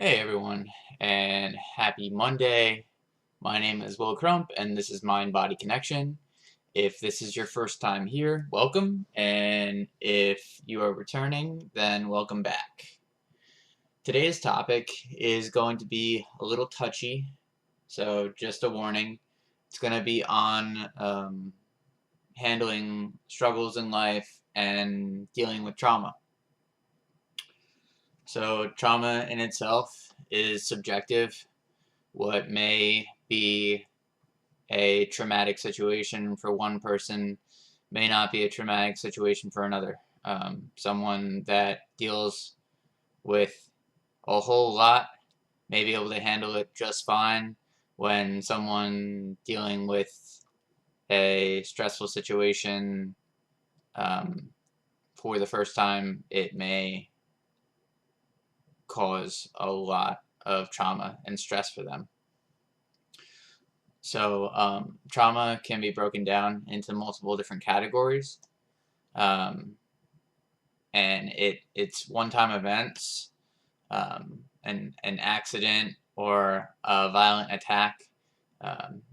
Hey everyone, and happy Monday. My name is Crump, and this is Mind Body Connection. If this is your first time here, welcome, and if you are returning, then welcome back. Today's topic is going to be a little touchy, so just a warning. It's going to be on handling struggles in life and dealing with trauma. So, trauma in itself is subjective. What may be a traumatic situation for one person may not be a traumatic situation for another. Someone that deals with a whole lot may be able to handle it just fine, when someone dealing with a stressful situation um, for the first time, it may cause a lot of trauma and stress for them. So trauma can be broken down into multiple different categories, um, and it's one-time events, an accident or a violent attack.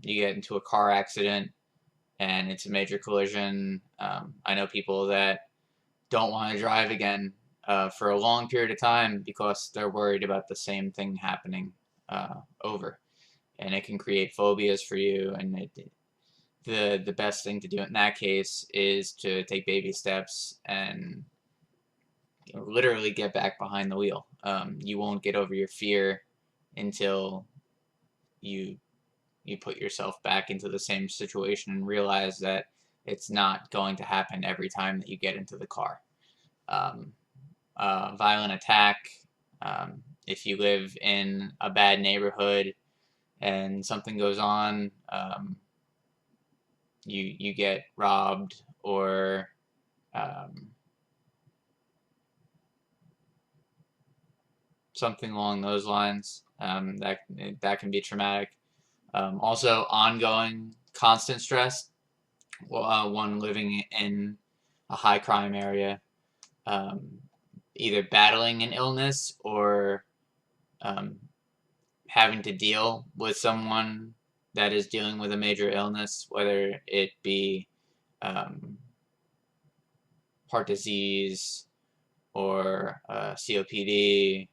You get into a car accident and it's a major collision. I know people that don't want to drive again for a long period of time because they're worried about the same thing happening over, and it can create phobias for you, and the best thing to do in that case is to take baby steps and literally get back behind the wheel. You won't get over your fear until you you put yourself back into the same situation and realize that it's not going to happen every time that you get into the car. Um, Violent attack. If you live in a bad neighborhood and something goes on, you get robbed or um, something along those lines. That can be traumatic. Also, ongoing, constant stress. One living in a high crime area, um, either battling an illness or um, having to deal with someone that is dealing with a major illness, whether it be um, heart disease or COPD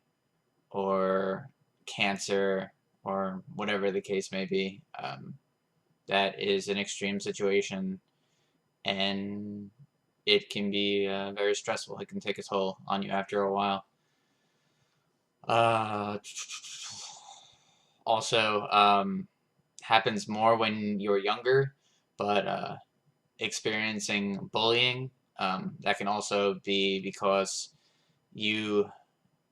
or cancer or whatever the case may be. That is an extreme situation, and it can be very stressful. It can take a toll on you after a while. Uh, Also, happens more when you're younger, but experiencing bullying, that can also be because you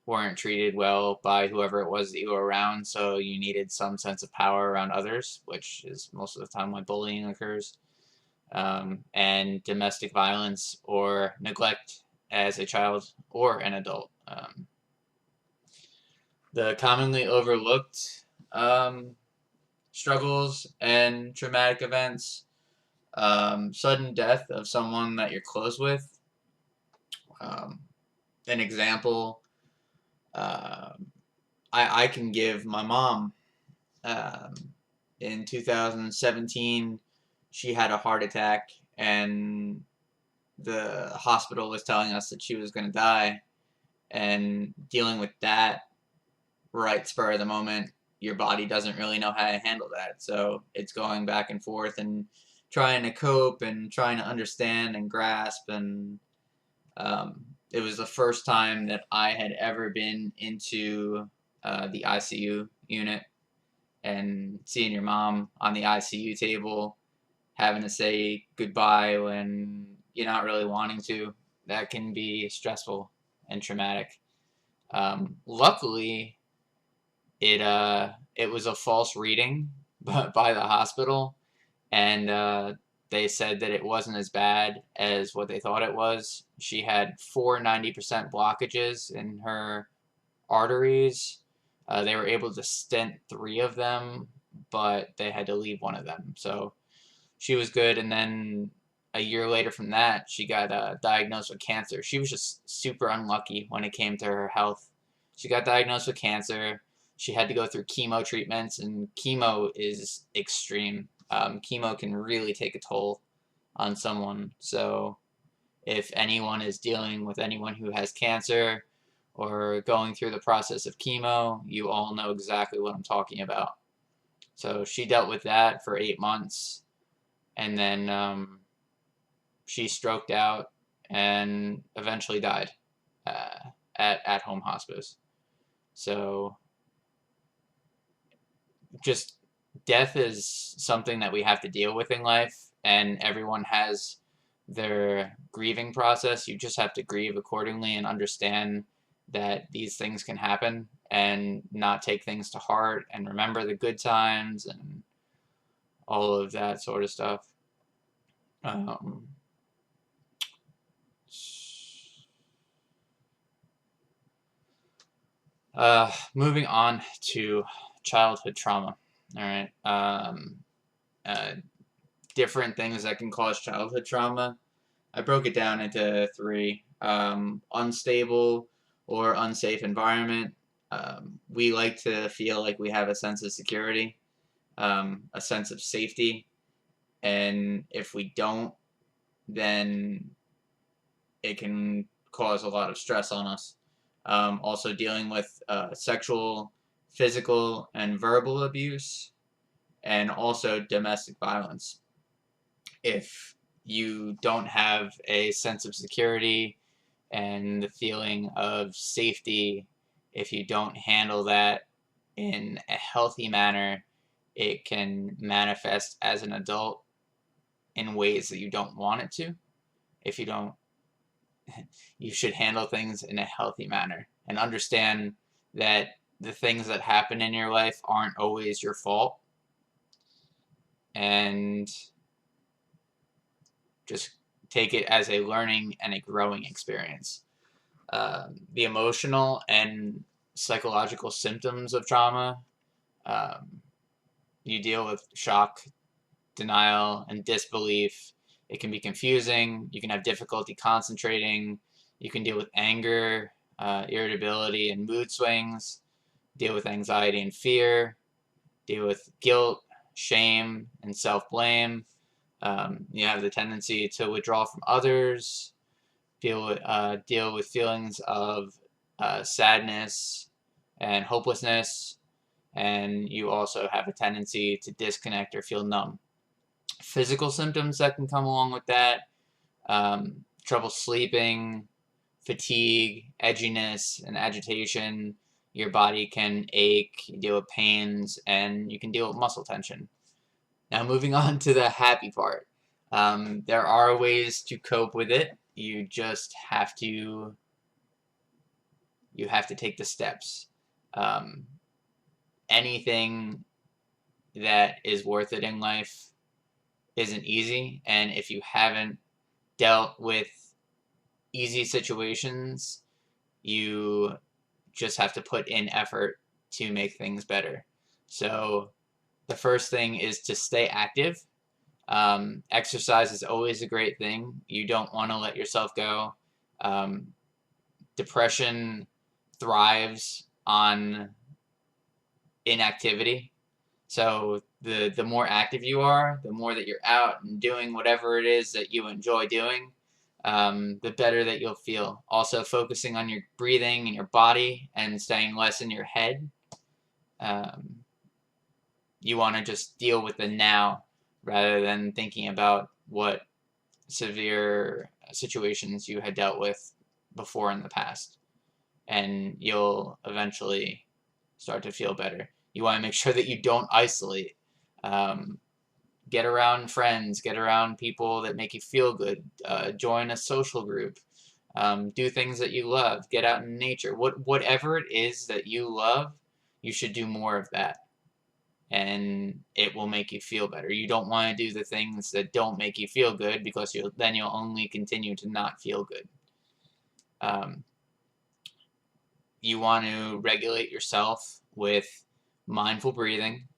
weren't treated well by whoever it was that you were around, so you needed some sense of power around others, which is most of the time why bullying occurs. And domestic violence or neglect as a child or an adult. The commonly overlooked struggles and traumatic events, sudden death of someone that you're close with. Um, an example, um, I can give my mom. Um, in 2017, she had a heart attack, and the hospital was telling us that she was going to die. And dealing with that right spur of the moment, your body doesn't really know how to handle that. So it's going back and forth and trying to cope and trying to understand and grasp. And it was the first time that I had ever been into the ICU unit, and seeing your mom on the ICU table having to say goodbye when you're not really wanting to, that can be stressful and traumatic. Luckily, it was a false reading by the hospital, and they said that it wasn't as bad as what they thought it was. She had 90% blockages in her arteries. They were able to stent 3 of them, but they had to leave one of them. So she was good, and then a year later from that, she got diagnosed with cancer. She was just super unlucky when it came to her health. She got diagnosed with cancer. She had to go through chemo treatments, and chemo is extreme. Chemo can really take a toll on someone. So if anyone is dealing with anyone who has cancer or going through the process of chemo, you all know exactly what I'm talking about. So she dealt with that for 8 months, and then she stroked out and eventually died at home hospice. So just death is something that we have to deal with in life, and everyone has their grieving process. You just have to grieve accordingly and understand that these things can happen and not take things to heart and remember the good times and all of that sort of stuff. Um, Moving on to childhood trauma. All right. Uh, Different things that can cause childhood trauma. I broke it down into three: unstable or unsafe environment. We like to feel like we have a sense of security, a sense of safety, and if we don't, then it can cause a lot of stress on us. Also, dealing with sexual, physical, and verbal abuse, and also domestic violence. If you don't have a sense of security and the feeling of safety, if you don't handle that in a healthy manner, it can manifest as an adult in ways that you don't want it to. If you don't, you should handle things in a healthy manner and understand that the things that happen in your life aren't always your fault, and just take it as a learning and a growing experience. The emotional and psychological symptoms of trauma, um, you deal with shock, denial, and disbelief. It can be confusing. You can have difficulty concentrating. You can deal with anger, irritability, and mood swings. Deal with anxiety and fear. Deal with guilt, shame, and self-blame. You have the tendency to withdraw from others. Deal with feelings of sadness and hopelessness, and you also have a tendency to disconnect or feel numb. Physical symptoms that can come along with that: trouble sleeping, fatigue, edginess, and agitation. Your body can ache, you deal with pains, and you can deal with muscle tension. Now, moving on to the happy part. There are ways to cope with it. You just have to take the steps. Anything that is worth it in life isn't easy, and if you haven't dealt with easy situations, you just have to put in effort to make things better. So the first thing is to stay active. Exercise is always a great thing. You don't want to let yourself go. Depression thrives on inactivity. So the more active you are, the more that you're out and doing whatever it is that you enjoy doing, the better that you'll feel. Also, focusing on your breathing and your body and staying less in your head. You want to just deal with the now rather than thinking about what severe situations you had dealt with before in the past. And you'll eventually start to feel better. You want to make sure that you don't isolate. Get around friends, get around people that make you feel good. Join a social group. Do things that you love. Get out in nature. Whatever it is that you love, you should do more of that. And it will make you feel better. You don't want to do the things that don't make you feel good, because then you'll only continue to not feel good. You want to regulate yourself with mindful breathing,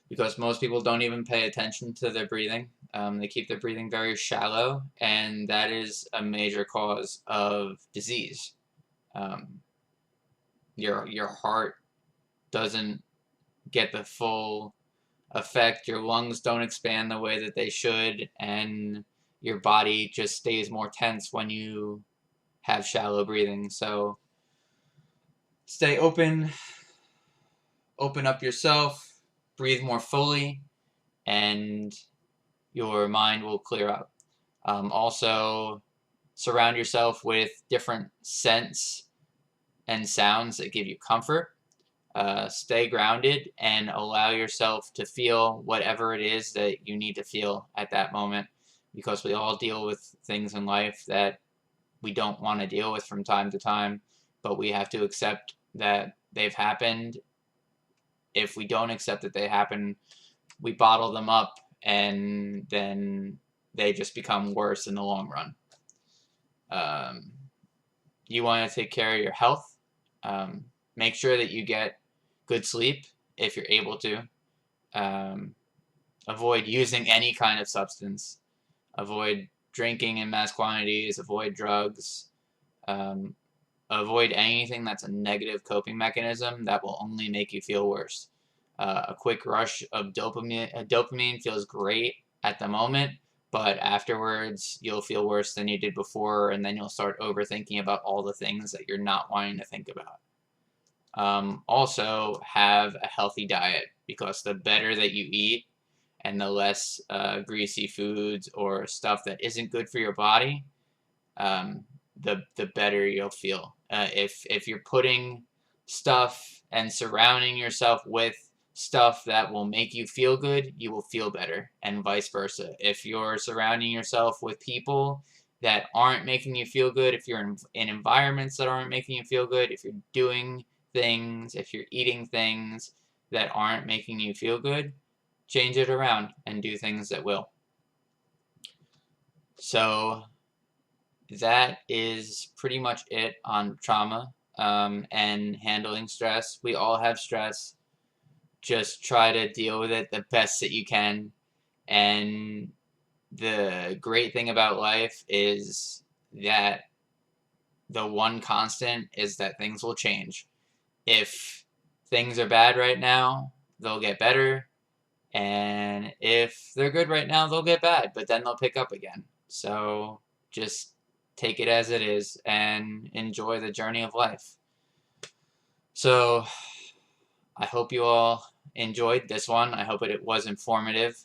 because most people don't even pay attention to their breathing. They keep their breathing very shallow, and that is a major cause of disease. your heart doesn't get the full effect, your lungs don't expand the way that they should, and your body just stays more tense when you have shallow breathing. So stay open, open up yourself, breathe more fully, and your mind will clear up. Also, surround yourself with different scents and sounds that give you comfort. Stay grounded and allow yourself to feel whatever it is that you need to feel at that moment, because we all deal with things in life that we don't want to deal with from time to time, but we have to accept that they've happened. If we don't accept that they happen, we bottle them up, and then they just become worse in the long run. You want to take care of your health. Make sure that you get good sleep if you're able to. Avoid using any kind of substance. Avoid drinking in mass quantities. Avoid drugs. Avoid anything that's a negative coping mechanism that will only make you feel worse. A quick rush of dopamine feels great at the moment, but afterwards you'll feel worse than you did before, and then you'll start overthinking about all the things that you're not wanting to think about. Also, have a healthy diet, because the better that you eat and the less greasy foods or stuff that isn't good for your body, the better you'll feel. If you're putting stuff and surrounding yourself with stuff that will make you feel good, you will feel better, and vice versa. If you're surrounding yourself with people that aren't making you feel good, if you're in environments that aren't making you feel good, if you're doing things, if you're eating things that aren't making you feel good, change it around and do things that will. So that is pretty much it on trauma and handling stress. We all have stress. Just try to deal with it the best that you can. And the great thing about life is that the one constant is that things will change. If things are bad right now, they'll get better. And if they're good right now, they'll get bad, but then they'll pick up again. So just take it as it is and enjoy the journey of life. So I hope you all enjoyed this one. I hope it was informative.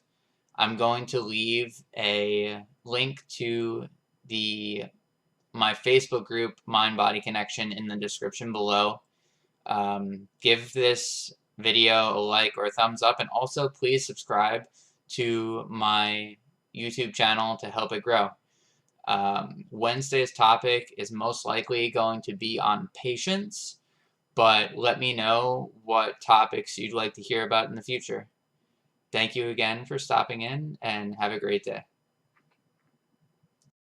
I'm going to leave a link to my Facebook group, Mind Body Connection, in the description below. Give this video a like or a thumbs up, and also please subscribe to my YouTube channel to help it grow. Wednesday's topic is most likely going to be on patience, but let me know what topics you'd like to hear about in the future. Thank you again for stopping in, and have a great day.